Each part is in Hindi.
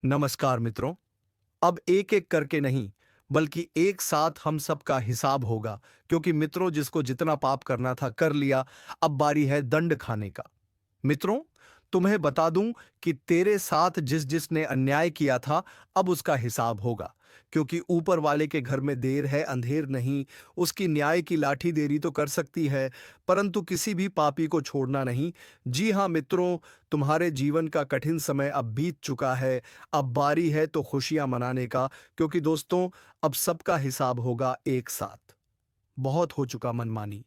नमस्कार मित्रों। अब एक एक करके नहीं, बल्कि एक साथ हम सबका हिसाब होगा। क्योंकि मित्रों, जिसको जितना पाप करना था कर लिया, अब बारी है दंड खाने का। मित्रों, तुम्हें बता दूं कि तेरे साथ जिस जिसने अन्याय किया था, अब उसका हिसाब होगा। क्योंकि ऊपर वाले के घर में देर है अंधेर नहीं। उसकी न्याय की लाठी देरी तो कर सकती है, परंतु किसी भी पापी को छोड़ना नहीं। जी हाँ मित्रों, तुम्हारे जीवन का कठिन समय अब बीत चुका है। अब बारी है तो खुशियां मनाने का। क्योंकि दोस्तों, अब सबका हिसाब होगा एक साथ। बहुत हो चुका मनमानी।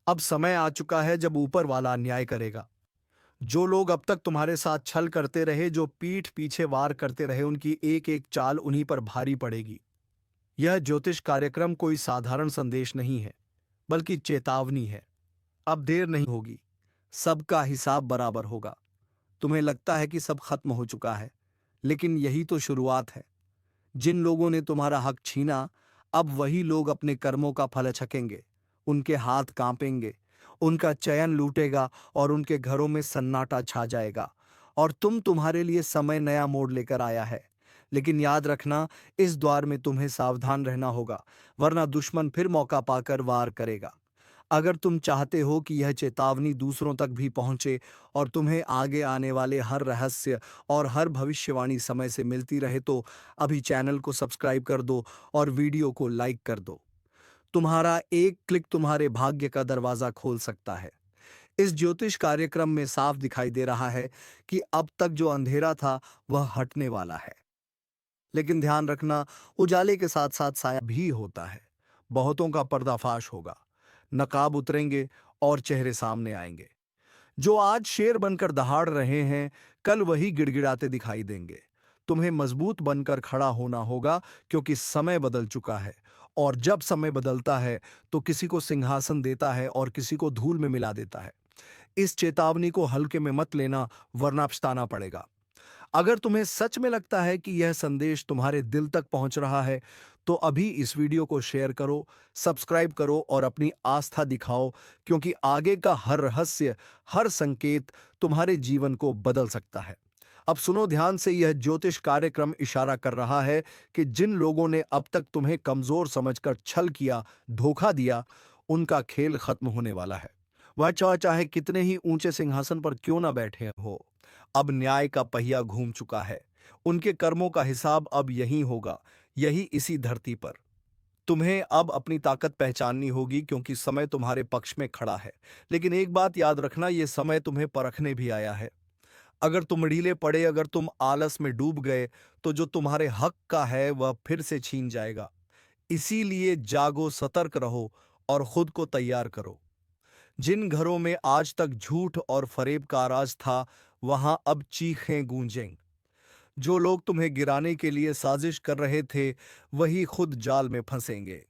अब समय आ चुका है जब ऊपर वाला अन्याय करेगा। जो लोग अब तक तुम्हारे साथ छल करते रहे, जो पीठ पीछे वार करते रहे, उनकी एक एक चाल उन्हीं पर भारी पड़ेगी। यह ज्योतिष कार्यक्रम कोई साधारण संदेश नहीं है, बल्कि चेतावनी है। अब देर नहीं होगी, सबका हिसाब बराबर होगा। तुम्हें लगता है कि सब खत्म हो चुका है, लेकिन यही तो शुरुआत है। जिन लोगों ने तुम्हारा हक छीना, अब वही लोग अपने कर्मों का फल चखेंगे। उनके हाथ कांपेंगे, उनका चयन लूटेगा और उनके घरों में सन्नाटा छा जाएगा। और तुम्हारे लिए समय नया मोड़ लेकर आया है। लेकिन याद रखना, इस द्वार में तुम्हें सावधान रहना होगा, वरना दुश्मन फिर मौका पाकर वार करेगा। अगर तुम चाहते हो कि यह चेतावनी दूसरों तक भी पहुंचे और तुम्हें आगे आने वाले हर रहस्य और हर भविष्यवाणी समय से मिलती रहे, तो अभी चैनल को सब्सक्राइब कर दो और वीडियो को लाइक कर दो। तुम्हारा एक क्लिक तुम्हारे भाग्य का दरवाजा खोल सकता है। इस ज्योतिष कार्यक्रम में साफ दिखाई दे रहा है कि अब तक जो अंधेरा था वह हटने वाला है। लेकिन ध्यान रखना, उजाले के साथ साथ साया भी होता है। बहुतों का पर्दाफाश होगा, नकाब उतरेंगे और चेहरे सामने आएंगे। जो आज शेर बनकर दहाड़ रहे हैं, कल वही गिड़गिड़ाते दिखाई देंगे। तुम्हें मजबूत बनकर खड़ा होना होगा, क्योंकि समय बदल चुका है। और जब समय बदलता है, तो किसी को सिंहासन देता है और किसी को धूल में मिला देता है। इस चेतावनी को हल्के में मत लेना, वरना पछताना पड़ेगा। अगर तुम्हें सच में लगता है कि यह संदेश तुम्हारे दिल तक पहुंच रहा है, तो अभी इस वीडियो को शेयर करो, सब्सक्राइब करो और अपनी आस्था दिखाओ। क्योंकि आगे का हर रहस्य, हर संकेत तुम्हारे जीवन को बदल सकता है। अब सुनो ध्यान से, यह ज्योतिष कार्यक्रम इशारा कर रहा है कि जिन लोगों ने अब तक तुम्हें कमजोर समझकर छल किया, धोखा दिया, उनका खेल खत्म होने वाला है। वह चाहे कितने ही ऊंचे सिंहासन पर क्यों ना बैठे हो, अब न्याय का पहिया घूम चुका है। उनके कर्मों का हिसाब अब यहीं होगा, यही इसी धरती पर। तुम्हें अब अपनी ताकत पहचाननी होगी, क्योंकि समय तुम्हारे पक्ष में खड़ा है। लेकिन एक बात याद रखना, यह समय तुम्हें परखने भी आया है। अगर तुम ढीले पड़े, अगर तुम आलस में डूब गए, तो जो तुम्हारे हक का है वह फिर से छीन जाएगा। इसीलिए जागो, सतर्क रहो और खुद को तैयार करो। जिन घरों में आज तक झूठ और फरेब का राज था, वहां अब चीखें गूंजें। जो लोग तुम्हें गिराने के लिए साजिश कर रहे थे, वही खुद जाल में फंसेंगे।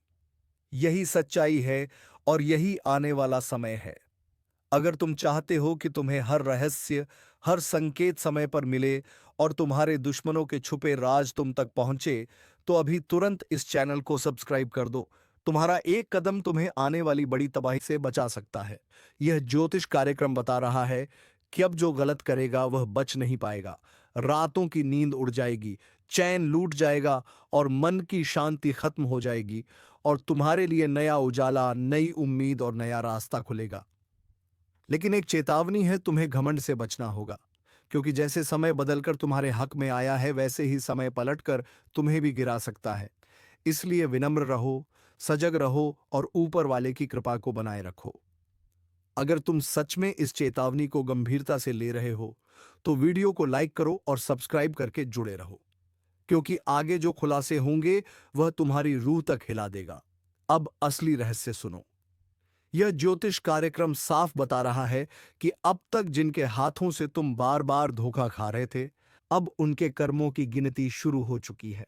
यही सच्चाई है और यही आने वाला समय है। अगर तुम चाहते हो कि तुम्हें हर रहस्य, हर संकेत समय पर मिले और तुम्हारे दुश्मनों के छुपे राज तुम तक पहुंचे, तो अभी तुरंत इस चैनल को सब्सक्राइब कर दो। तुम्हारा एक कदम तुम्हें आने वाली बड़ी तबाही से बचा सकता है। यह ज्योतिष कार्यक्रम बता रहा है कि अब जो गलत करेगा वह बच नहीं पाएगा। रातों की नींद उड़ जाएगी, चैन लूट जाएगा और मन की शांति खत्म हो जाएगी। और तुम्हारे लिए नया उजाला, नई उम्मीद और नया रास्ता खुलेगा। लेकिन एक चेतावनी है, तुम्हें घमंड से बचना होगा। क्योंकि जैसे समय बदलकर तुम्हारे हक में आया है, वैसे ही समय पलटकर तुम्हें भी गिरा सकता है। इसलिए विनम्र रहो, सजग रहो और ऊपर वाले की कृपा को बनाए रखो। अगर तुम सच में इस चेतावनी को गंभीरता से ले रहे हो, तो वीडियो को लाइक करो और सब्सक्राइब करके जुड़े रहो। क्योंकि आगे जो खुलासे होंगे, वह तुम्हारी रूह तक हिला देगा। अब असली रहस्य सुनो। यह ज्योतिष कार्यक्रम साफ बता रहा है कि अब तक जिनके हाथों से तुम बार बार धोखा खा रहे थे, अब उनके कर्मों की गिनती शुरू हो चुकी है।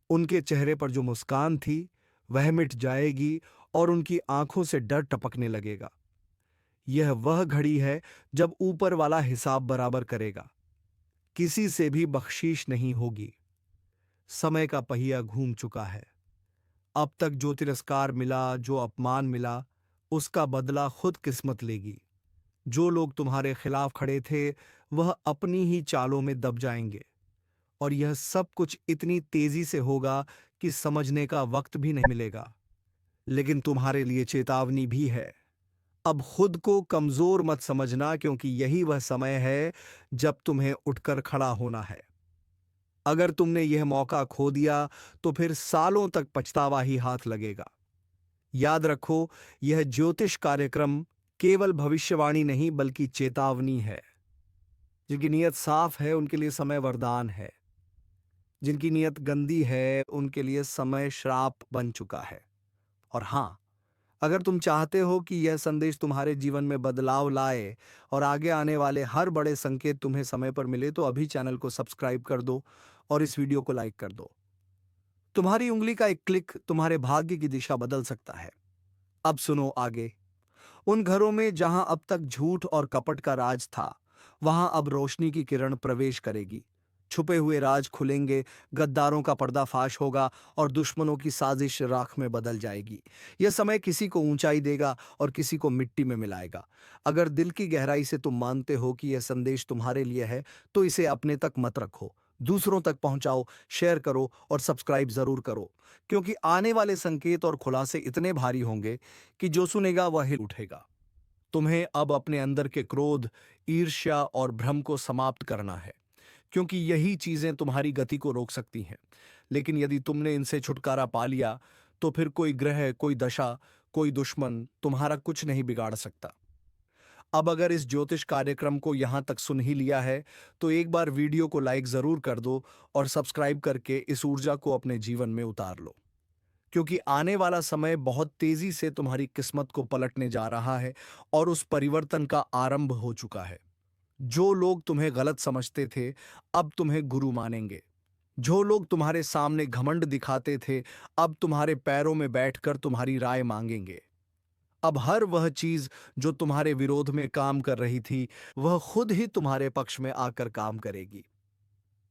उनके चेहरे पर जो मुस्कान थी, वह मिट जाएगी और उनकी आंखों से डर टपकने लगेगा। यह वह घड़ी है जब ऊपर वाला हिसाब बराबर करेगा। किसी से भी बख्शीश नहीं होगी। समय का पहिया घूम चुका है। अब तक जो तिरस्कार मिला, जो अपमान मिला, उसका बदला खुद किस्मत लेगी। जो लोग तुम्हारे खिलाफ खड़े थे, वह अपनी ही चालों में दब जाएंगे। और यह सब कुछ इतनी तेजी से होगा कि समझने का वक्त भी नहीं मिलेगा। लेकिन तुम्हारे लिए चेतावनी भी है। अब खुद को कमजोर मत समझना, क्योंकि यही वह समय है जब तुम्हें उठकर खड़ा होना है। अगर तुमने यह मौका खो दिया तो फिर सालों तक पछतावा ही हाथ लगेगा। याद रखो, यह ज्योतिष कार्यक्रम केवल भविष्यवाणी नहीं बल्कि चेतावनी है। जिनकी नीयत साफ है उनके लिए समय वरदान है। जिनकी नीयत गंदी है उनके लिए समय श्राप बन चुका है। और हां, अगर तुम चाहते हो कि यह संदेश तुम्हारे जीवन में बदलाव लाए और आगे आने वाले हर बड़े संकेत तुम्हें समय पर मिले, तो अभी चैनल को सब्सक्राइब कर दो और इस वीडियो को लाइक कर दो। तुम्हारी उंगली का एक क्लिक तुम्हारे भाग्य की दिशा बदल सकता है। अब सुनो आगे। उन घरों में जहां अब तक झूठ और कपट का राज था, वहां अब रोशनी की किरण प्रवेश करेगी। छुपे हुए राज खुलेंगे, गद्दारों का पर्दाफाश होगा और दुश्मनों की साजिश राख में बदल जाएगी। यह समय किसी को ऊंचाई देगा और किसी को मिट्टी में मिलाएगा। अगर दिल की गहराई से तुम मानते हो कि यह संदेश तुम्हारे लिए है, तो इसे अपने तक मत रखो, दूसरों तक पहुंचाओ, शेयर करो और सब्सक्राइब जरूर करो, क्योंकि आने वाले संकेत और खुलासे इतने भारी होंगे कि जो सुनेगा वह हिल उठेगा। तुम्हें अब अपने अंदर के क्रोध, ईर्ष्या और भ्रम को समाप्त करना है, क्योंकि यही चीजें तुम्हारी गति को रोक सकती हैं। लेकिन यदि तुमने इनसे छुटकारा पा लिया, तो फिर कोई ग्रह, कोई दशा, कोई दुश्मन तुम्हारा कुछ नहीं बिगाड़ सकता। अब अगर इस ज्योतिष कार्यक्रम को यहां तक सुन ही लिया है, तो एक बार वीडियो को लाइक जरूर कर दो और सब्सक्राइब करके इस ऊर्जा को अपने जीवन में उतार लो, क्योंकि आने वाला समय बहुत तेजी से तुम्हारी किस्मत को पलटने जा रहा है और उस परिवर्तन का आरंभ हो चुका है। जो लोग तुम्हें गलत समझते थे, अब तुम्हें गुरु मानेंगे। जो लोग तुम्हारे सामने घमंड दिखाते थे, अब तुम्हारे पैरों में बैठकर तुम्हारी राय मांगेंगे। अब हर वह चीज जो तुम्हारे विरोध में काम कर रही थी, वह खुद ही तुम्हारे पक्ष में आकर काम करेगी।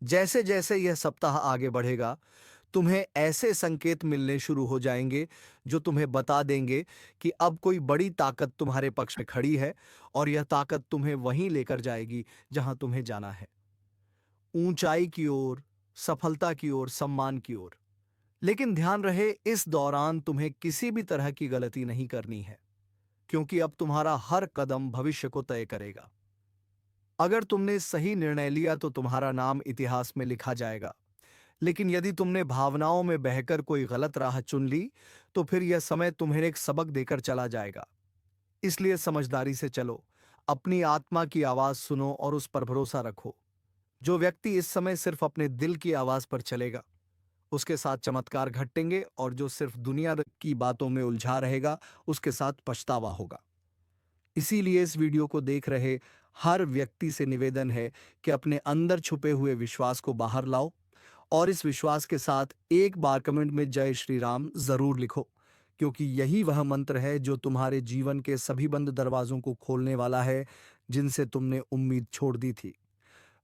जैसे जैसे यह सप्ताह आगे बढ़ेगा, तुम्हें ऐसे संकेत मिलने शुरू हो जाएंगे जो तुम्हें बता देंगे कि अब कोई बड़ी ताकत तुम्हारे पक्ष में खड़ी है और यह ताकत तुम्हें वहीं लेकर जाएगी जहां तुम्हें जाना है, ऊंचाई की ओर, सफलता की ओर, सम्मान की ओर। लेकिन ध्यान रहे, इस दौरान तुम्हें किसी भी तरह की गलती नहीं करनी है, क्योंकि अब तुम्हारा हर कदम भविष्य को तय करेगा। अगर तुमने सही निर्णय लिया तो तुम्हारा नाम इतिहास में लिखा जाएगा। लेकिन यदि तुमने भावनाओं में बहकर कोई गलत राह चुन ली, तो फिर यह समय तुम्हें एक सबक देकर चला जाएगा। इसलिए समझदारी से चलो, अपनी आत्मा की आवाज सुनो और उस पर भरोसा रखो। जो व्यक्ति इस समय सिर्फ अपने दिल की आवाज पर चलेगा, उसके साथ चमत्कार घटेंगे, और जो सिर्फ दुनिया की बातों में उलझा रहेगा, उसके साथ पछतावा होगा। इसीलिए इस वीडियो को देख रहे हर व्यक्ति से निवेदन है कि अपने अंदर छुपे हुए विश्वास को बाहर लाओ और इस विश्वास के साथ एक बार कमेंट में जय श्री राम जरूर लिखो, क्योंकि यही वह मंत्र है जो तुम्हारे जीवन के सभी बंद दरवाजों को खोलने वाला है, जिनसे तुमने उम्मीद छोड़ दी थी।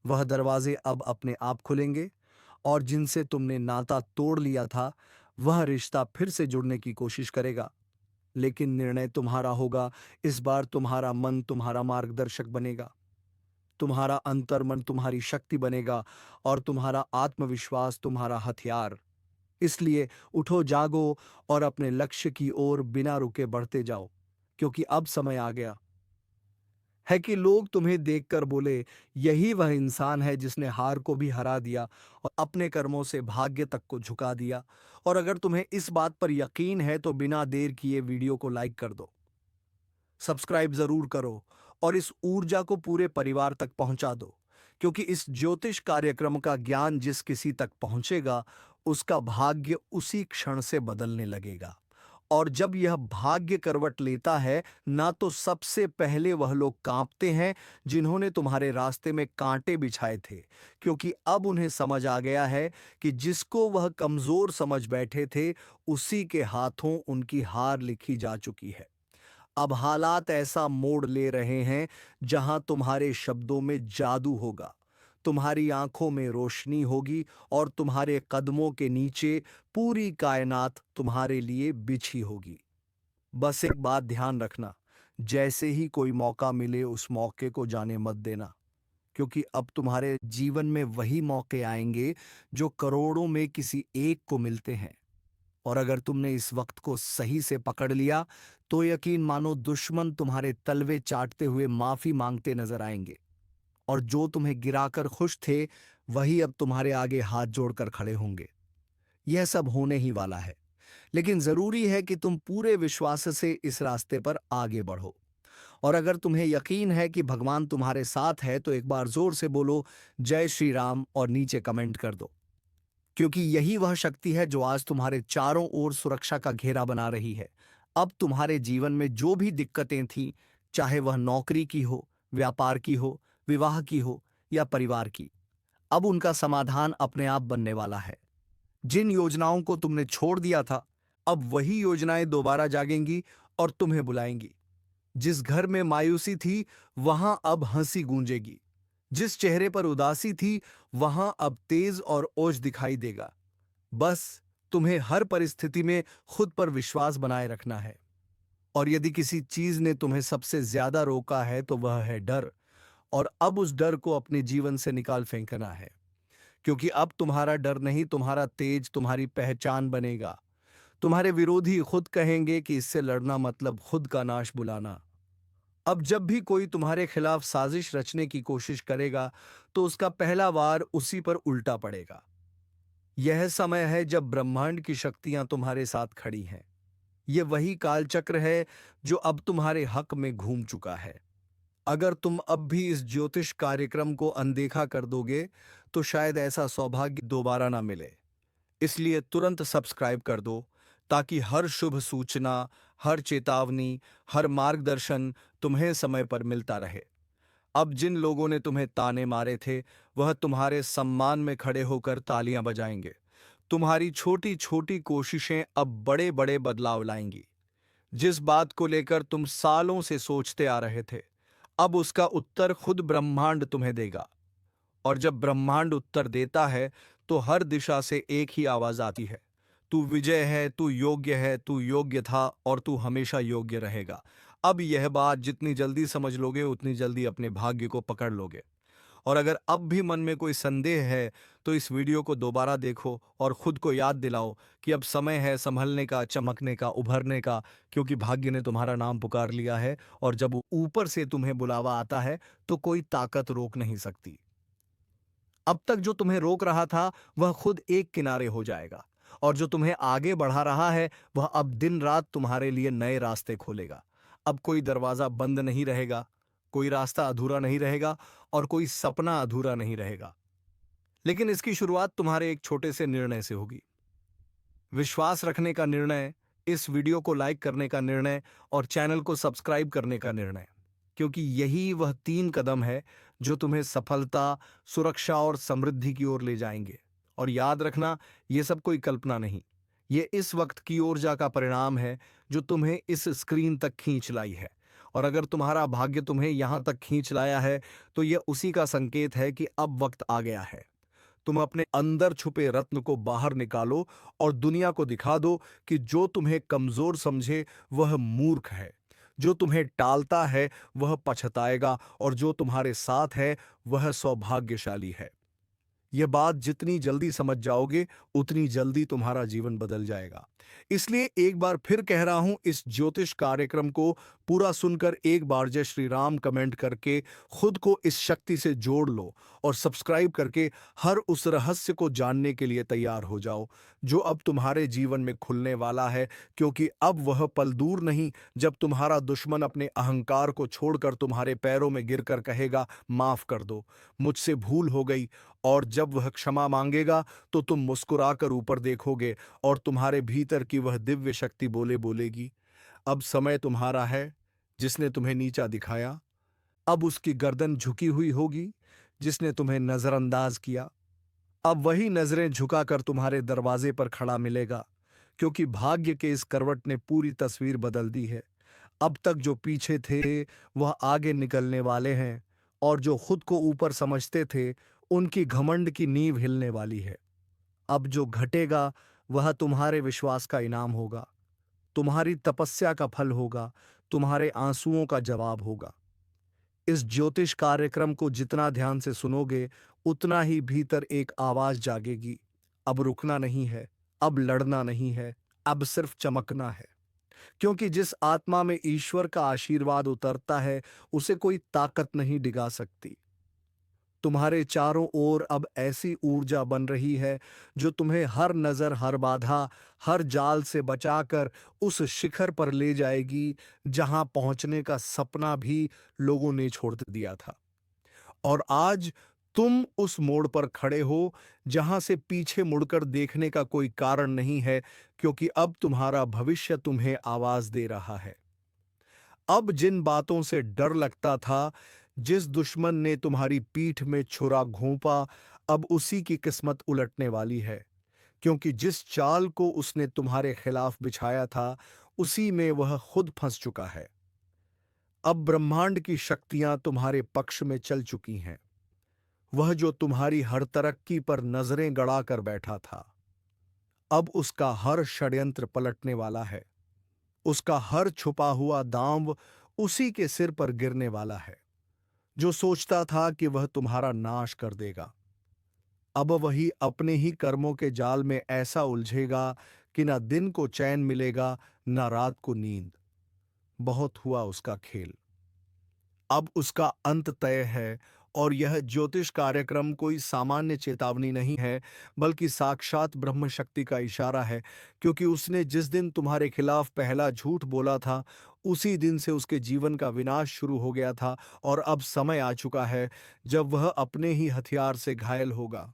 वह दरवाजे अब अपने आप खुलेंगे और जिनसे तुमने नाता तोड़ लिया था, वह रिश्ता फिर से जुड़ने की कोशिश करेगा। लेकिन निर्णय तुम्हारा होगा। इस बार तुम्हारा मन तुम्हारा मार्गदर्शक बनेगा, तुम्हारा अंतर्मन तुम्हारी शक्ति बनेगा और तुम्हारा आत्मविश्वास तुम्हारा हथियार। इसलिए उठो, जागो और अपने लक्ष्य की ओर बिना रुके बढ़ते जाओ, क्योंकि अब समय आ गया है कि लोग तुम्हें देखकर बोले, यही वह इंसान है जिसने हार को भी हरा दिया और अपने कर्मों से भाग्य तक को झुका दिया। और अगर तुम्हें इस बात पर यकीन है तो बिना देर किए वीडियो को लाइक कर दो, सब्सक्राइब जरूर करो और इस ऊर्जा को पूरे परिवार तक पहुंचा दो, क्योंकि इस ज्योतिष कार्यक्रम का ज्ञान जिस किसी तक पहुंचेगा, उसका भाग्य उसी क्षण से बदलने लगेगा। और जब यह भाग्य करवट लेता है ना, तो सबसे पहले वह लोग कांपते हैं जिन्होंने तुम्हारे रास्ते में कांटे बिछाए थे, क्योंकि अब उन्हें समझ आ गया है कि जिसको वह कमजोर समझ बैठे थे, उसी के हाथों उनकी हार लिखी जा चुकी है। अब हालात ऐसा मोड़ ले रहे हैं जहां तुम्हारे शब्दों में जादू होगा, तुम्हारी आंखों में रोशनी होगी और तुम्हारे कदमों के नीचे पूरी कायनात तुम्हारे लिए बिछी होगी। बस एक बात ध्यान रखना, जैसे ही कोई मौका मिले उस मौके को जाने मत देना, क्योंकि अब तुम्हारे जीवन में वही मौके आएंगे जो करोड़ों में किसी एक को मिलते हैं। और अगर तुमने इस वक्त को सही से पकड़ लिया तो यकीन मानो दुश्मन तुम्हारे तलवे चाटते हुए माफी मांगते नजर आएंगे। और जो तुम्हें गिराकर खुश थे वही अब तुम्हारे आगे हाथ जोड़कर खड़े होंगे। यह सब होने ही वाला है, लेकिन जरूरी है कि तुम पूरे विश्वास से इस रास्ते पर आगे बढ़ो। और अगर तुम्हें यकीन है कि भगवान तुम्हारे साथ है तो एक बार जोर से बोलो जय श्री राम और नीचे कमेंट कर दो, क्योंकि यही वह शक्ति है जो आज तुम्हारे चारों ओर सुरक्षा का घेरा बना रही है। अब तुम्हारे जीवन में जो भी दिक्कतें थीं, चाहे वह नौकरी की हो, व्यापार की हो, विवाह की हो या परिवार की, अब उनका समाधान अपने आप बनने वाला है। जिन योजनाओं को तुमने छोड़ दिया था, अब वही योजनाएं दोबारा जागेंगी और तुम्हें बुलाएंगी। जिस घर में मायूसी थी वहां अब हंसी गूंजेगी। जिस चेहरे पर उदासी थी वहां अब तेज और ओज दिखाई देगा। बस तुम्हें हर परिस्थिति में खुद पर विश्वास बनाए रखना है। और यदि किसी चीज ने तुम्हें सबसे ज्यादा रोका है तो वह है डर। और अब उस डर को अपने जीवन से निकाल फेंकना है, क्योंकि अब तुम्हारा डर नहीं, तुम्हारा तेज तुम्हारी पहचान बनेगा। तुम्हारे विरोधी खुद कहेंगे कि इससे लड़ना मतलब खुद का नाश बुलाना। अब जब भी कोई तुम्हारे खिलाफ साजिश रचने की कोशिश करेगा तो उसका पहला वार उसी पर उल्टा पड़ेगा। यह समय है जब ब्रह्मांड की शक्तियां तुम्हारे साथ खड़ी हैं। यह वही कालचक्र है जो अब तुम्हारे हक में घूम चुका है। अगर तुम अब भी इस ज्योतिष कार्यक्रम को अनदेखा कर दोगे तो शायद ऐसा सौभाग्य दोबारा ना मिले। इसलिए तुरंत सब्सक्राइब कर दो, ताकि हर शुभ सूचना, हर चेतावनी, हर मार्गदर्शन तुम्हें समय पर मिलता रहे। अब जिन लोगों ने तुम्हें ताने मारे थे वह तुम्हारे सम्मान में खड़े होकर तालियां बजाएंगे। तुम्हारी छोटी छोटी कोशिशें अब बड़े बड़े बदलाव लाएंगी। जिस बात को लेकर तुम सालों से सोचते आ रहे थे, अब उसका उत्तर खुद ब्रह्मांड तुम्हें देगा। और जब ब्रह्मांड उत्तर देता है तो हर दिशा से एक ही आवाज आती है, तू विजय है, तू योग्य है, तू योग्य था और तू हमेशा योग्य रहेगा। अब यह बात जितनी जल्दी समझ लोगे उतनी जल्दी अपने भाग्य को पकड़ लोगे। और अगर अब भी मन में कोई संदेह है तो इस वीडियो को दोबारा देखो और खुद को याद दिलाओ कि अब समय है संभलने का, चमकने का, उभरने का, क्योंकि भाग्य ने तुम्हारा नाम पुकार लिया है। और जब ऊपर से तुम्हें बुलावा आता है तो कोई ताकत रोक नहीं सकती। अब तक जो तुम्हें रोक रहा था वह खुद एक किनारे हो जाएगा, और जो तुम्हें आगे बढ़ा रहा है वह अब दिन रात तुम्हारे लिए नए रास्ते खोलेगा। अब कोई दरवाजा बंद नहीं रहेगा, कोई रास्ता अधूरा नहीं रहेगा और कोई सपना अधूरा नहीं रहेगा। लेकिन इसकी शुरुआत तुम्हारे एक छोटे से निर्णय से होगी। विश्वास रखने का निर्णय, इस वीडियो को लाइक करने का निर्णय और चैनल को सब्सक्राइब करने का निर्णय, क्योंकि यही वह 3 कदम है जो तुम्हें सफलता, सुरक्षा और समृद्धि की ओर ले जाएंगे। और याद रखना, ये सब कोई कल्पना नहीं, ये इस वक्त की ऊर्जा का परिणाम है जो तुम्हें इस स्क्रीन तक खींच लाई है। और अगर तुम्हारा भाग्य तुम्हें यहां तक खींच लाया है तो यह उसी का संकेत है कि अब वक्त आ गया है। तुम अपने अंदर छुपे रत्न को बाहर निकालो और दुनिया को दिखा दो कि जो तुम्हें कमजोर समझे वह मूर्ख है, जो तुम्हें टालता है वह पछताएगा और जो तुम्हारे साथ है वह सौभाग्यशाली है। यह बात जितनी जल्दी समझ जाओगे उतनी जल्दी तुम्हारा जीवन बदल जाएगा। इसलिए एक बार फिर कह रहा हूं, इस ज्योतिष कार्यक्रम को पूरा सुनकर एक बार जय श्री राम कमेंट करके खुद को इस शक्ति से जोड़ लो और सब्सक्राइब करके हर उस रहस्य को जानने के लिए तैयार हो जाओ जो अब तुम्हारे जीवन में खुलने वाला है। क्योंकि अब वह पल दूर नहीं जब तुम्हारा दुश्मन अपने अहंकार को छोड़कर तुम्हारे पैरों में गिरकर कहेगा, माफ कर दो, मुझसे भूल हो गई। और जब वह क्षमा मांगेगा तो तुम मुस्कुराकर ऊपर देखोगे और तुम्हारे भीतर की वह दिव्य शक्ति बोलेगी, अब समय तुम्हारा है। जिसने तुम्हें नीचा दिखाया अब उसकी गर्दन झुकी हुई होगी, जिसने तुम्हें नजरअंदाज किया अब वही नजरें झुकाकर तुम्हारे दरवाजे पर खड़ा मिलेगा। क्योंकि भाग्य के इस करवट ने पूरी तस्वीर बदल दी है। अब तक जो पीछे थे वह आगे निकलने वाले हैं, और जो खुद को ऊपर समझते थे उनकी घमंड की नींव हिलने वाली है। अब जो घटेगा वह तुम्हारे विश्वास का इनाम होगा, तुम्हारी तपस्या का फल होगा, तुम्हारे आंसुओं का जवाब होगा। इस ज्योतिष कार्यक्रम को जितना ध्यान से सुनोगे, उतना ही भीतर एक आवाज जागेगी। अब रुकना नहीं है, अब लड़ना नहीं है, अब सिर्फ चमकना है। क्योंकि जिस आत्मा में ईश्वर का आशीर्वाद उतरता है, उसे कोई ताकत नहीं डिगा सकती। तुम्हारे चारों ओर अब ऐसी ऊर्जा बन रही है जो तुम्हें हर नजर, हर बाधा, हर जाल से बचाकर उस शिखर पर ले जाएगी जहां पहुंचने का सपना भी लोगों ने छोड़ दिया था। और आज तुम उस मोड़ पर खड़े हो जहां से पीछे मुड़कर देखने का कोई कारण नहीं है, क्योंकि अब तुम्हारा भविष्य तुम्हें आवाज दे रहा है। अब जिन बातों से डर लगता था, जिस दुश्मन ने तुम्हारी पीठ में छुरा घोंपा, अब उसी की किस्मत उलटने वाली है। क्योंकि जिस चाल को उसने तुम्हारे खिलाफ बिछाया था, उसी में वह खुद फंस चुका है। अब ब्रह्मांड की शक्तियां तुम्हारे पक्ष में चल चुकी हैं। वह जो तुम्हारी हर तरक्की पर नजरें गड़ा कर बैठा था, अब उसका हर षड्यंत्र पलटने वाला है। उसका हर छुपा हुआ दांव उसी के सिर पर गिरने वाला है। जो सोचता था कि वह तुम्हारा नाश कर देगा, अब वही अपने ही कर्मों के जाल में ऐसा उलझेगा कि ना दिन को चैन मिलेगा, ना रात को नींद। बहुत हुआ उसका खेल। अब उसका अंत तय है। और यह ज्योतिष कार्यक्रम कोई सामान्य चेतावनी नहीं है, बल्कि साक्षात ब्रह्म शक्ति का इशारा है। क्योंकि उसने जिस दिन तुम्हारे खिलाफ पहला झूठ बोला था, उसी दिन से उसके जीवन का विनाश शुरू हो गया था। और अब समय आ चुका है जब वह अपने ही हथियार से घायल होगा,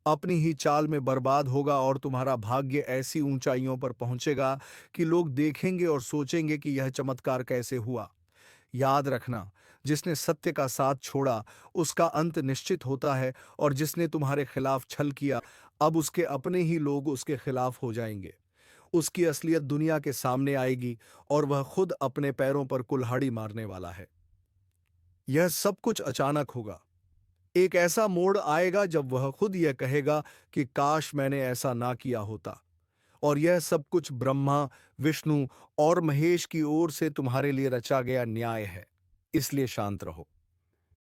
अपनी ही चाल में बर्बाद होगा, और तुम्हारा भाग्य ऐसी ऊंचाइयों पर पहुंचेगा कि लोग देखेंगे और सोचेंगे कि यह चमत्कार कैसे हुआ। याद रखना, जिसने सत्य का साथ छोड़ा, उसका अंत निश्चित होता है। और जिसने तुम्हारे खिलाफ छल किया, अब उसके अपने ही लोग उसके खिलाफ हो जाएंगे। उसकी असलियत दुनिया के सामने आएगी और वह खुद अपने पैरों पर कुल्हाड़ी मारने वाला है। यह सब कुछ अचानक होगा। एक ऐसा मोड़ आएगा जब वह खुद यह कहेगा कि काश मैंने ऐसा ना किया होता। और यह सब कुछ ब्रह्मा, विष्णु और महेश की ओर से तुम्हारे लिए रचा गया न्याय है। इसलिए शांत रहो,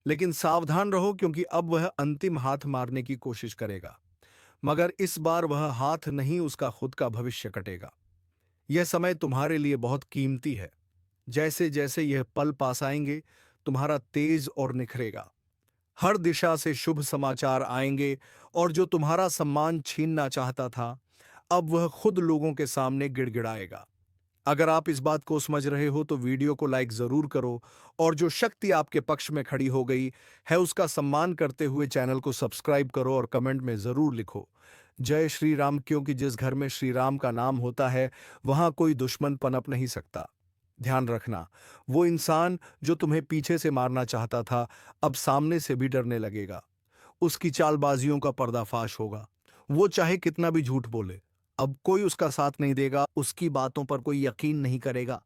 लेकिन सावधान रहो, क्योंकि अब वह अंतिम हाथ मारने की कोशिश करेगा। मगर इस बार वह हाथ नहीं, उसका खुद का भविष्य कटेगा। यह समय तुम्हारे लिए बहुत कीमती है। जैसे जैसे यह पल पास आएंगे, तुम्हारा तेज और निखरेगा। हर दिशा से शुभ समाचार आएंगे, और जो तुम्हारा सम्मान छीनना चाहता था, अब वह खुद लोगों के सामने गिड़गिड़ाएगा। अगर आप इस बात को समझ रहे हो तो वीडियो को लाइक जरूर करो, और जो शक्ति आपके पक्ष में खड़ी हो गई है उसका सम्मान करते हुए चैनल को सब्सक्राइब करो और कमेंट में जरूर लिखो जय श्री राम। क्योंकि जिस घर में श्री राम का नाम होता है, वहां कोई दुश्मन पनप नहीं सकता। ध्यान रखना, वो इंसान जो तुम्हें पीछे से मारना चाहता था, अब सामने से भी डरने लगेगा। उसकी चालबाजियों का पर्दाफाश होगा। वो चाहे कितना भी झूठ बोले, अब कोई उसका साथ नहीं देगा, उसकी बातों पर कोई यकीन नहीं करेगा।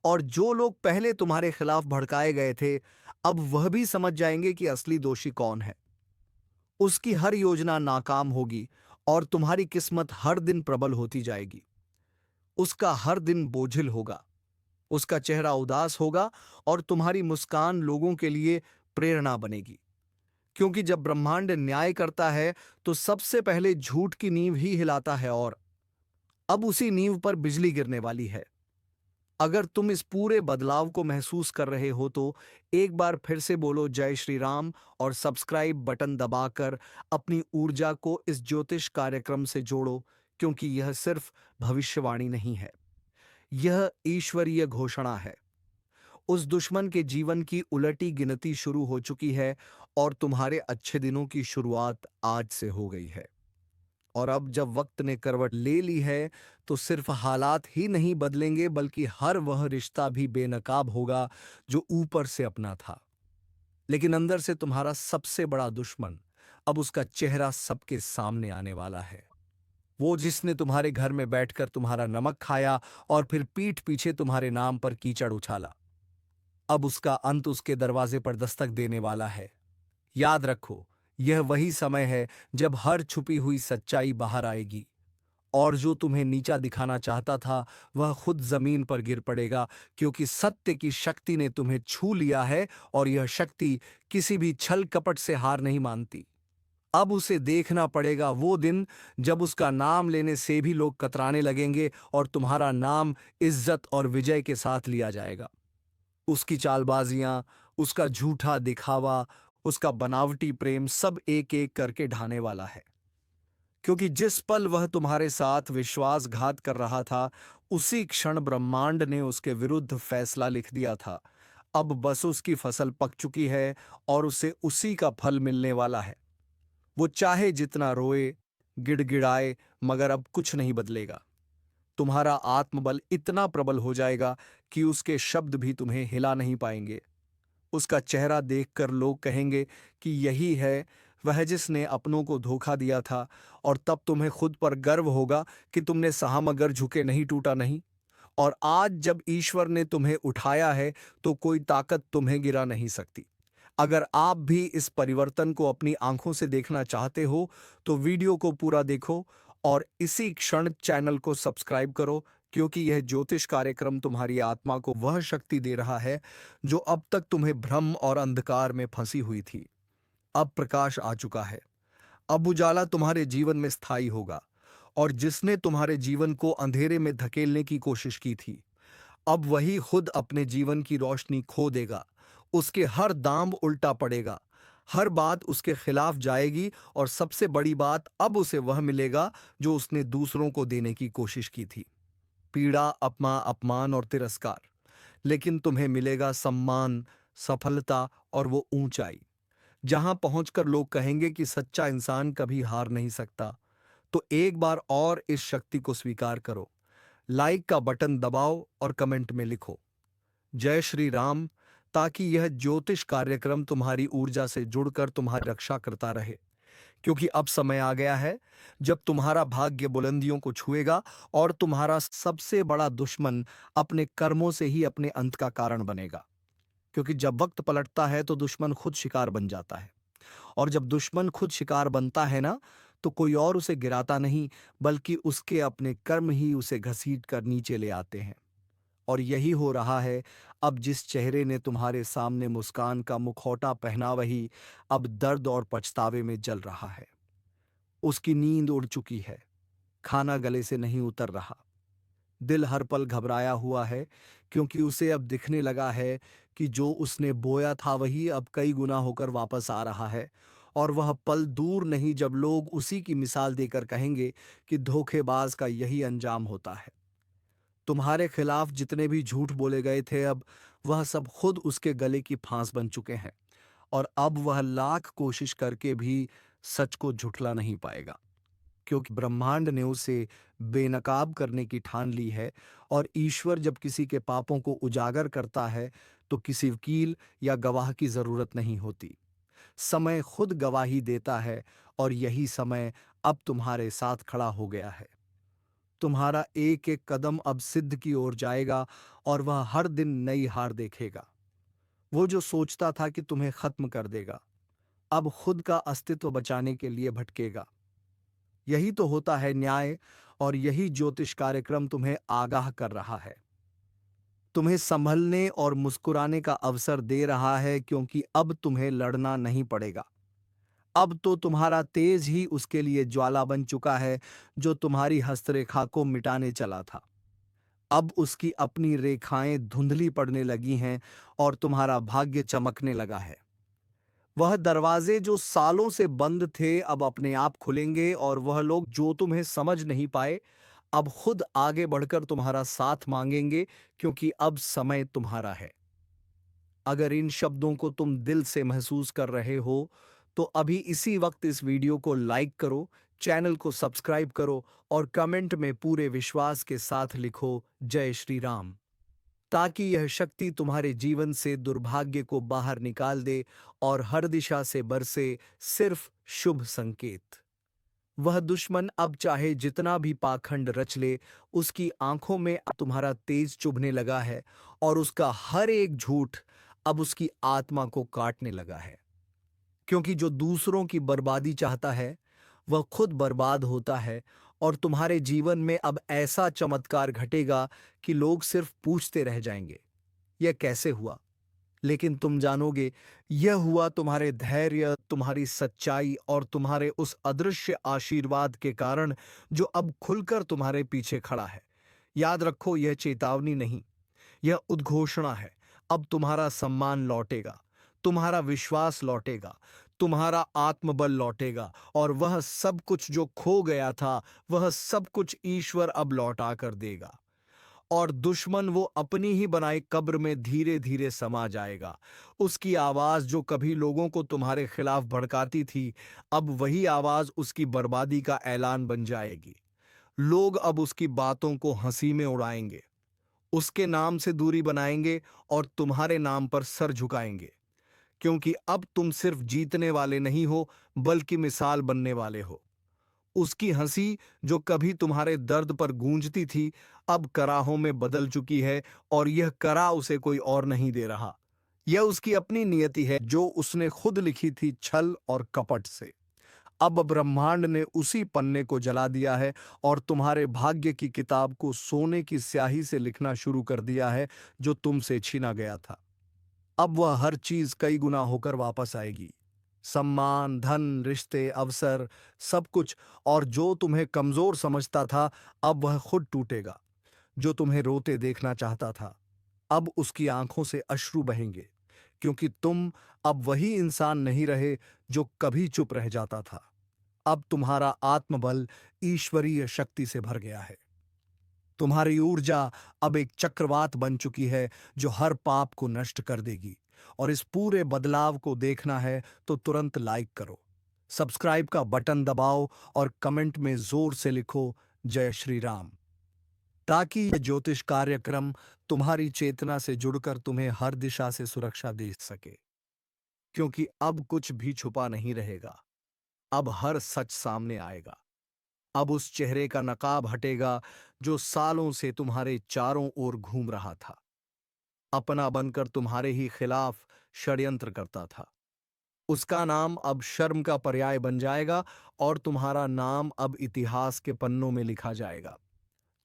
और जो लोग पहले तुम्हारे खिलाफ भड़काए गए थे, अब वह भी समझ जाएंगे कि असली दोषी कौन है। उसकी हर योजना नाकाम होगी, और तुम्हारी किस्मत हर दिन प्रबल होती जाएगी। उसका हर दिन बोझिल होगा, उसका चेहरा उदास होगा, और तुम्हारी मुस्कान लोगों के लिए प्रेरणा बनेगी। क्योंकि जब ब्रह्मांड न्याय करता है, तो सबसे पहले झूठ की नींव ही हिलाता है, और अब उसी नींव पर बिजली गिरने वाली है। अगर तुम इस पूरे बदलाव को महसूस कर रहे हो तो एक बार फिर से बोलो जय श्री राम, और सब्सक्राइब बटन दबाकर अपनी ऊर्जा को इस ज्योतिष कार्यक्रम से जोड़ो। क्योंकि यह सिर्फ भविष्यवाणी नहीं है, यह ईश्वरीय घोषणा है। उस दुश्मन के जीवन की उलटी गिनती शुरू हो चुकी है, और तुम्हारे अच्छे दिनों की शुरुआत आज से हो गई है। और अब जब वक्त ने करवट ले ली है, तो सिर्फ हालात ही नहीं बदलेंगे, बल्कि हर वह रिश्ता भी बेनकाब होगा जो ऊपर से अपना था, लेकिन अंदर से तुम्हारा सबसे बड़ा दुश्मन। अब उसका चेहरा सबके सामने आने वाला है। वो जिसने तुम्हारे घर में बैठकर तुम्हारा नमक खाया और फिर पीठ पीछे तुम्हारे नाम पर कीचड़ उछाला, अब उसका अंत उसके दरवाजे पर दस्तक देने वाला है। याद रखो, यह वही समय है जब हर छुपी हुई सच्चाई बाहर आएगी, और जो तुम्हें नीचा दिखाना चाहता था वह खुद जमीन पर गिर पड़ेगा, क्योंकि सत्य की शक्ति ने तुम्हें छू लिया है और यह शक्ति किसी भी छल कपट से हार नहीं मानती। अब उसे देखना पड़ेगा वो दिन जब उसका नाम लेने से भी लोग कतराने लगेंगे और तुम्हारा नाम इज्जत और विजय के साथ लिया जाएगा। उसकी चालबाजियां, उसका झूठा दिखावा, उसका बनावटी प्रेम सब एक एक करके ढाने वाला है, क्योंकि जिस पल वह तुम्हारे साथ विश्वासघात कर रहा था उसी क्षण ब्रह्मांड ने उसके विरुद्ध फैसला लिख दिया था। अब बस उसकी फसल पक चुकी है और उसे उसी का फल मिलने वाला है। वो चाहे जितना रोए, गिड़गिड़ाए, मगर अब कुछ नहीं बदलेगा। तुम्हारा आत्मबल इतना प्रबल हो जाएगा कि उसके शब्द भी तुम्हें हिला नहीं पाएंगे। उसका चेहरा देखकर लोग कहेंगे कि यही है वह जिसने अपनों को धोखा दिया था, और तब तुम्हें खुद पर गर्व होगा कि तुमने सहा मगर झुके नहीं, टूटा नहीं। और आज जब ईश्वर ने तुम्हें उठाया है तो कोई ताकत तुम्हें गिरा नहीं सकती। अगर आप भी इस परिवर्तन को अपनी आंखों से देखना चाहते हो तो वीडियो को पूरा देखो और इसी क्षण चैनल को सब्सक्राइब करो, क्योंकि यह ज्योतिष कार्यक्रम तुम्हारी आत्मा को वह शक्ति दे रहा है जो अब तक तुम्हें भ्रम और अंधकार में फंसी हुई थी। अब प्रकाश आ चुका है। अब उजाला तुम्हारे जीवन में स्थायी होगा, और जिसने तुम्हारे जीवन को अंधेरे में धकेलने की कोशिश की थी अब वही खुद अपने जीवन की रोशनी खो देगा। उसके हर दांव उल्टा पड़ेगा, हर बात उसके खिलाफ जाएगी, और सबसे बड़ी बात अब उसे वह मिलेगा जो उसने दूसरों को देने की कोशिश की थी। पीड़ा, अपमान और तिरस्कार, लेकिन तुम्हें मिलेगा सम्मान, सफलता और वो ऊंचाई जहां पहुंचकर लोग कहेंगे कि सच्चा इंसान कभी हार नहीं सकता। तो एक बार और इस शक्ति को स्वीकार करो। लाइक का बटन दबाओ और कमेंट में लिखो जय श्री राम, ताकि यह ज्योतिष कार्यक्रम तुम्हारी ऊर्जा से जुड़कर तुम्हारी रक्षा करता रहे। क्योंकि अब समय आ गया है जब तुम्हारा भाग्य बुलंदियों को छुएगा और तुम्हारा सबसे बड़ा दुश्मन अपने कर्मों से ही अपने अंत का कारण बनेगा। क्योंकि जब वक्त पलटता है तो दुश्मन खुद शिकार बन जाता है, और जब दुश्मन खुद शिकार बनता है ना, तो कोई और उसे गिराता नहीं, बल्कि उसके अपने कर्म ही उसे घसीट कर नीचे ले आते हैं। और यही हो रहा है। अब जिस चेहरे ने तुम्हारे सामने मुस्कान का मुखौटा पहना वही अब दर्द और पछतावे में जल रहा है। उसकी नींद उड़ चुकी है, खाना गले से नहीं उतर रहा, दिल हर पल घबराया हुआ है, क्योंकि उसे अब दिखने लगा है कि जो उसने बोया था वही अब कई गुना होकर वापस आ रहा है। और वह पल दूर नहीं जब लोग उसी की मिसाल देकर कहेंगे कि धोखेबाज का यही अंजाम होता है। तुम्हारे खिलाफ जितने भी झूठ बोले गए थे अब वह सब खुद उसके गले की फांस बन चुके हैं, और अब वह लाख कोशिश करके भी सच को झुठला नहीं पाएगा, क्योंकि ब्रह्मांड ने उसे बेनकाब करने की ठान ली है। और ईश्वर जब किसी के पापों को उजागर करता है तो किसी वकील या गवाह की जरूरत नहीं होती। समय खुद गवाही देता है, और यही समय अब तुम्हारे साथ खड़ा हो गया है। तुम्हारा एक एक कदम अब सिद्ध की ओर जाएगा, और वह हर दिन नई हार देखेगा। वो जो सोचता था कि तुम्हें खत्म कर देगा अब खुद का अस्तित्व बचाने के लिए भटकेगा। यही तो होता है न्याय, और यही ज्योतिष कार्यक्रम तुम्हें आगाह कर रहा है, तुम्हें संभलने और मुस्कुराने का अवसर दे रहा है, क्योंकि अब तुम्हें लड़ना नहीं पड़ेगा। अब तो तुम्हारा तेज ही उसके लिए ज्वाला बन चुका है जो तुम्हारी हस्तरेखा को मिटाने चला था। अब उसकी अपनी रेखाएं धुंधली पड़ने लगी हैं और तुम्हारा भाग्य चमकने लगा है। वह दरवाजे जो सालों से बंद थे अब अपने आप खुलेंगे, और वह लोग जो तुम्हें समझ नहीं पाए अब खुद आगे बढ़कर तुम्हारा साथ मांगेंगे, क्योंकि अब समय तुम्हारा है। अगर इन शब्दों को तुम दिल से महसूस कर रहे हो तो अभी इसी वक्त इस वीडियो को लाइक करो, चैनल को सब्सक्राइब करो और कमेंट में पूरे विश्वास के साथ लिखो जय श्री राम, ताकि यह शक्ति तुम्हारे जीवन से दुर्भाग्य को बाहर निकाल दे और हर दिशा से बरसे सिर्फ शुभ संकेत। वह दुश्मन अब चाहे जितना भी पाखंड रच ले, उसकी आंखों में अब तुम्हारा तेज चुभने लगा है, और उसका हर एक झूठ अब उसकी आत्मा को काटने लगा है। क्योंकि जो दूसरों की बर्बादी चाहता है वह खुद बर्बाद होता है, और तुम्हारे जीवन में अब ऐसा चमत्कार घटेगा कि लोग सिर्फ पूछते रह जाएंगे, यह कैसे हुआ? लेकिन तुम जानोगे, यह हुआ तुम्हारे धैर्य, तुम्हारी सच्चाई और तुम्हारे उस अदृश्य आशीर्वाद के कारण जो अब खुलकर तुम्हारे पीछे खड़ा है। याद रखो, यह चेतावनी नहीं, यह उद्घोषणा है। अब तुम्हारा सम्मान लौटेगा, तुम्हारा विश्वास लौटेगा, तुम्हारा आत्मबल लौटेगा और वह सब कुछ जो खो गया था, वह सब कुछ ईश्वर अब लौटा कर देगा। और दुश्मन वो अपनी ही बनाई कब्र में धीरे धीरे समा जाएगा। उसकी आवाज जो कभी लोगों को तुम्हारे खिलाफ भड़काती थी, अब वही आवाज उसकी बर्बादी का ऐलान बन जाएगी। लोग अब उसकी बातों को हंसी में उड़ाएंगे, उसके नाम से दूरी बनाएंगे और तुम्हारे नाम पर सर झुकाएंगे, क्योंकि अब तुम सिर्फ जीतने वाले नहीं हो, बल्कि मिसाल बनने वाले हो। उसकी हंसी जो कभी तुम्हारे दर्द पर गूंजती थी, अब कराहों में बदल चुकी है और यह करा उसे कोई और नहीं दे रहा। यह उसकी अपनी नियति है जो उसने खुद लिखी थी छल और कपट से। अब ब्रह्मांड ने उसी पन्ने को जला दिया है और तुम्हारे भाग्य की किताब को सोने की स्याही से लिखना शुरू कर दिया है जो तुमसे छीना गया था। अब वह हर चीज कई गुना होकर वापस आएगी। सम्मान, धन, रिश्ते, अवसर, सब कुछ। और जो तुम्हें कमजोर समझता था, अब वह खुद टूटेगा। जो तुम्हें रोते देखना चाहता था, अब उसकी आंखों से अश्रु बहेंगे, क्योंकि तुम अब वही इंसान नहीं रहे जो कभी चुप रह जाता था। अब तुम्हारा आत्मबल ईश्वरीय शक्ति से भर गया है। तुम्हारी ऊर्जा अब एक चक्रवात बन चुकी है जो हर पाप को नष्ट कर देगी। और इस पूरे बदलाव को देखना है तो तुरंत लाइक करो, सब्सक्राइब का बटन दबाओ और कमेंट में जोर से लिखो जय श्री राम, ताकि यह ज्योतिष कार्यक्रम तुम्हारी चेतना से जुड़कर तुम्हें हर दिशा से सुरक्षा दे सके। क्योंकि अब कुछ भी छुपा नहीं रहेगा, अब हर सच सामने आएगा। अब उस चेहरे का नकाब हटेगा जो सालों से तुम्हारे चारों ओर घूम रहा था, अपना बनकर तुम्हारे ही खिलाफ षड्यंत्र करता था। उसका नाम अब शर्म का पर्याय बन जाएगा और तुम्हारा नाम अब इतिहास के पन्नों में लिखा जाएगा।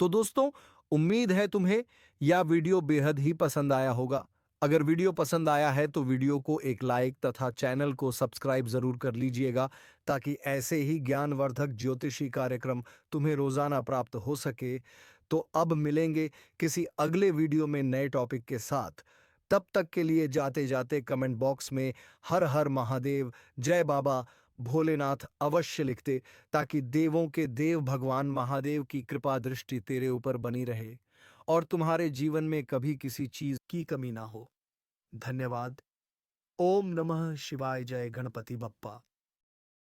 तो दोस्तों, उम्मीद है तुम्हें यह वीडियो बेहद ही पसंद आया होगा। अगर वीडियो पसंद आया है तो वीडियो को एक लाइक तथा चैनल को सब्सक्राइब जरूर कर लीजिएगा, ताकि ऐसे ही ज्ञानवर्धक ज्योतिषी कार्यक्रम तुम्हें रोजाना प्राप्त हो सके। तो अब मिलेंगे किसी अगले वीडियो में नए टॉपिक के साथ। तब तक के लिए जाते जाते कमेंट बॉक्स में हर हर महादेव, जय बाबा भोलेनाथ अवश्य लिखते, ताकि देवों के देव भगवान महादेव की कृपा दृष्टि तेरे ऊपर बनी रहे और तुम्हारे जीवन में कभी किसी चीज की कमी ना हो। धन्यवाद। ओम नमः शिवाय। जय गणपति बप्पा।